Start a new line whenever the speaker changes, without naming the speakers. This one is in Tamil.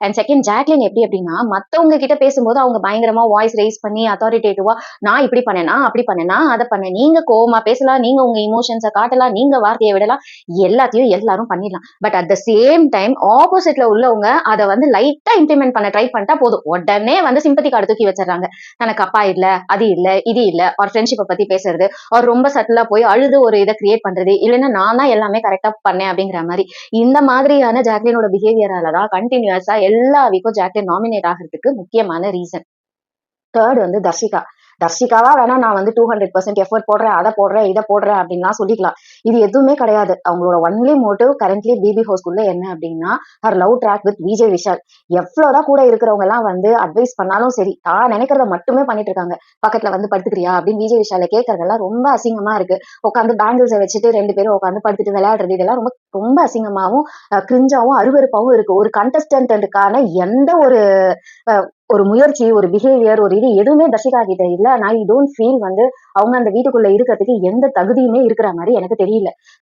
அண்ட் செகண்ட் ஜாக்லின் எப்படி அப்படின்னா மத்தவங்க கிட்ட பேசும்போது அவங்க பயங்கரமா வாய்ஸ் ரைஸ் பண்ணி அத்தாரிட்டேட்டிவா நான் இப்படி பண்ணேனா அப்படி பண்ணேனா அதை பண்ணேன், நீங்க கோவமா பேசலாம், நீங்க உங்க இமோஷன்ஸை காட்டலாம், நீங்க வார்த்தையை விடலாம், எல்லாத்தையும் எல்லாரும் பண்ணிடலாம். But at the same time ஆப்போசிட்ல உள்ளவங்க அதை வந்து லைட்டா இம்ப்ளிமெண்ட் பண்ண ட்ரை பண்ணிட்டா போதும், உடனே வந்து சிம்பத்தி கார்டு தூக்கி வச்சிடறாங்க. எனக்கு அப்பா இல்ல, அது இல்ல, இது இல்ல, ஒரு ஃப்ரெண்ட்ஷிப்பை பத்தி பேசுறது, ஒரு ரொம்ப சட்டிலா போய் அழுது ஒரு இதை கிரியேட் பண்றது, இல்லைன்னா நான் தான் எல்லாமே கரெக்டா பண்ணேன் அப்படிங்கிற மாதிரி. இந்த மாதிரியான ஜாக்லினோட பிஹேவியரால தான் கண்டினியூஸா எல்லா வீக்கும் ஜாக்லின் நாமினேட் ஆகிறதுக்கு முக்கியமான ரீசன். தேர்ட் வந்து தர்ஷிகா. தர்ஷிகாவா வேணா நான் வந்து 200% எஃபர்ட் போடுறேன், அதை போடுறேன், இதை போடுறேன் அப்படின்லாம் சொல்லிக்கலாம். இது எதுவுமே கிடையாது. அவங்களோட ஒன்லி மோட்டிவ் கரண்ட்லி பிபி ஹவுஸ்க்குள்ள என்ன அப்படின்னா her love track with Vijay Vishal. எவ்வளவுதான் கூட இருக்கிறவங்க எல்லாம் வந்து அட்வைஸ் பண்ணாலும் சரி, தான் நினைக்கிறத மட்டுமே பண்ணிட்டு இருக்காங்க. பக்கத்துல வந்து படுத்துக்கிறியா அப்படின்னு விஜய் விஷால கேட்கறதெல்லாம் ரொம்ப அசிங்கமா இருக்கு. உட்காந்து பேங்கிள்ஸை வச்சுட்டு 2 பேரும் உட்காந்து படுத்துட்டு விளையாடுறது, இதெல்லாம் ரொம்ப ரொம்ப அசிங்கமாவும் கிரிஞ்சாவும் அருவருப்பாவும் இருக்கு. ஒரு கண்டஸ்டன்ட்டுக்கான எந்த ஒரு ஒரு முயற்சி, ஒரு பிஹேவியர், ஒரு இது எதுவுமே தர்ஷிகா கிட்ட இல்ல. நான் ஐ டோன்ட் ஃபீல் வந்து அவங்க அந்த வீட்டுக்குள்ள இருக்கிறதுக்கு எந்த தகுதியுமே இருக்கிற மாதிரி எனக்கு தெரியல.